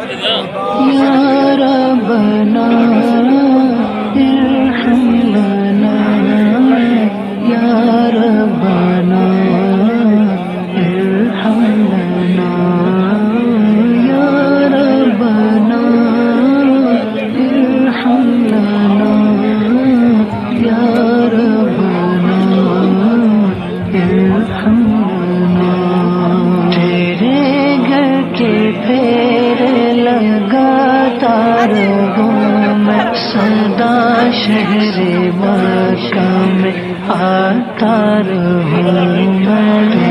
یا ربنا ارحم لنا یا ربنا ارحم لنا یا ربنا ارحم لنا یا ربنا ارحم لنا تیرے گھر کے پھیر لگاتا رہوں میں سدا شہر مکہ میں آتا رہوں میں